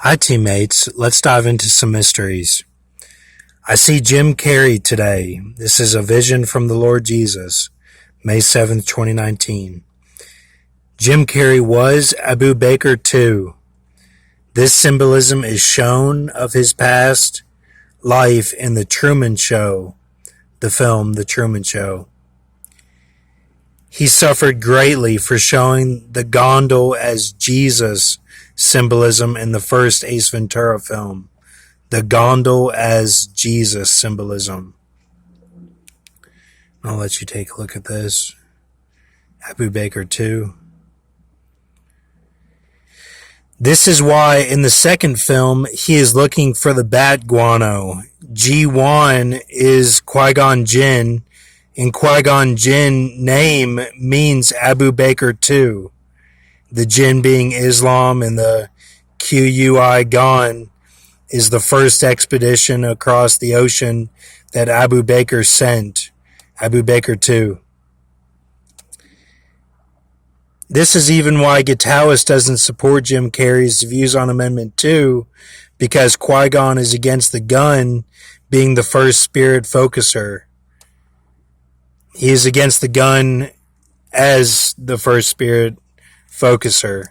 Hi teammates, let's dive into some mysteries. I see Jim Carrey today. This is a vision from the Lord Jesus, May 7th, 2019. Jim Carrey was Abu Bakr too. This symbolism is shown of his past life in The Truman Show, the film The Truman Show. He suffered greatly for showing the gondole as Jesus symbolism in the first Ace Ventura film. The gondole as Jesus symbolism. I'll let you take a look at this. Abu Bakr 2. This is why in the second film he is looking for the bat guano. G1 is Qui-Gon Jinn, and Qui-Gon Jinn name means Abu Bakr 2. The Jinn being Islam, and the Qui Gon is the first expedition across the ocean that Abu Bakr sent. Abu Bakr 2. This is even why Gitalis doesn't support Jim Carrey's views on Amendment 2, because Qui-Gon is against the gun being the first spirit focuser. He is against the gun as the first spirit focuser.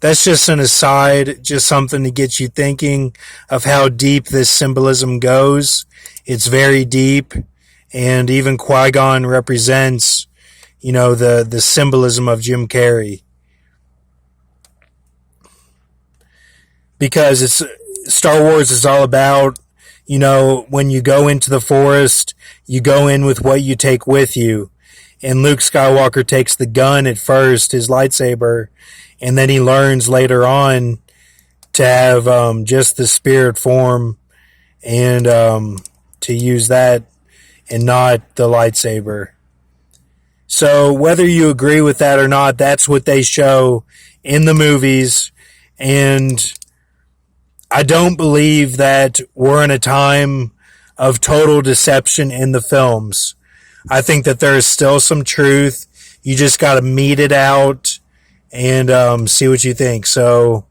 That's just an aside, just something to get you thinking of how deep this symbolism goes. It's very deep, and even Qui-Gon represents, the symbolism of Jim Carrey. Because Star Wars is all about, when you go into the forest, you go in with what you take with you. And Luke Skywalker takes the gun at first, his lightsaber, and then he learns later on to have just the spirit form and to use that and not the lightsaber. So whether you agree with that or not, that's what they show in the movies. And I don't believe that we're in a time of total deception in the films. I think that there is still some truth. You just got to meet it out and see what you think. So,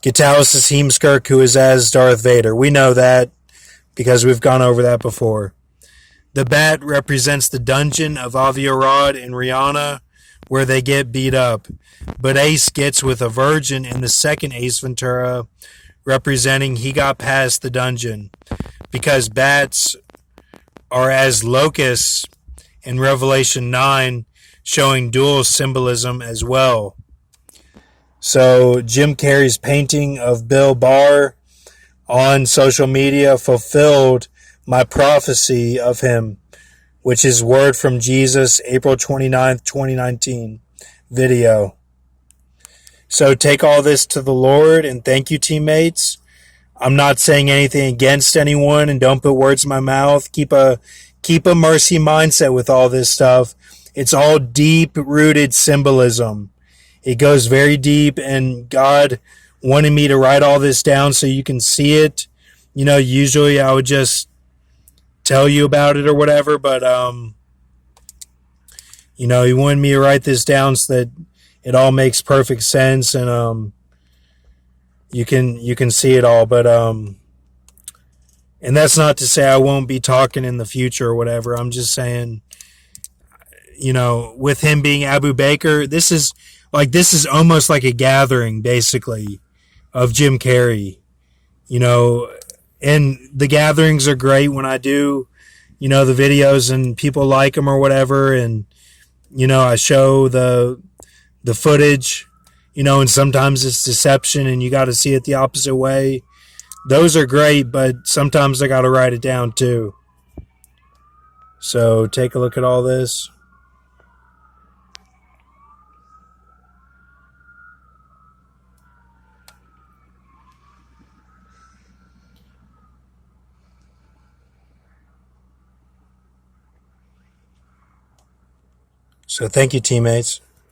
Gitalis is Heemskirk, who is as Darth Vader. We know that because we've gone over that before. The bat represents the dungeon of Aviarad and Rihanna, where they get beat up. But Ace gets with a virgin in the second Ace Ventura, representing he got past the dungeon. Because bats are as locusts in Revelation 9, showing dual symbolism as well. So Jim Carrey's painting of Bill Barr on social media fulfilled my prophecy of him, which is word from Jesus, April 29th, 2019 video. So take all this to the Lord, and thank you, teammates. I'm not saying anything against anyone, and don't put words in my mouth. Keep a mercy mindset with all this stuff. It's all deep-rooted symbolism. It goes very deep, and God wanted me to write all this down so you can see it. Usually I would just tell you about it or whatever, but He wanted me to write this down so that it all makes perfect sense, and you can see it all. But and that's not to say I won't be talking in the future or whatever. I'm just saying, with him being Abu Bakr, this is almost like a gathering, basically, of Jim Carrey. And the gatherings are great when I do, the videos and people like them or whatever, and I show the footage, and sometimes it's deception and you got to see it the opposite way. Those are great, but sometimes I got to write it down too. So take a look at all this. So thank you, teammates.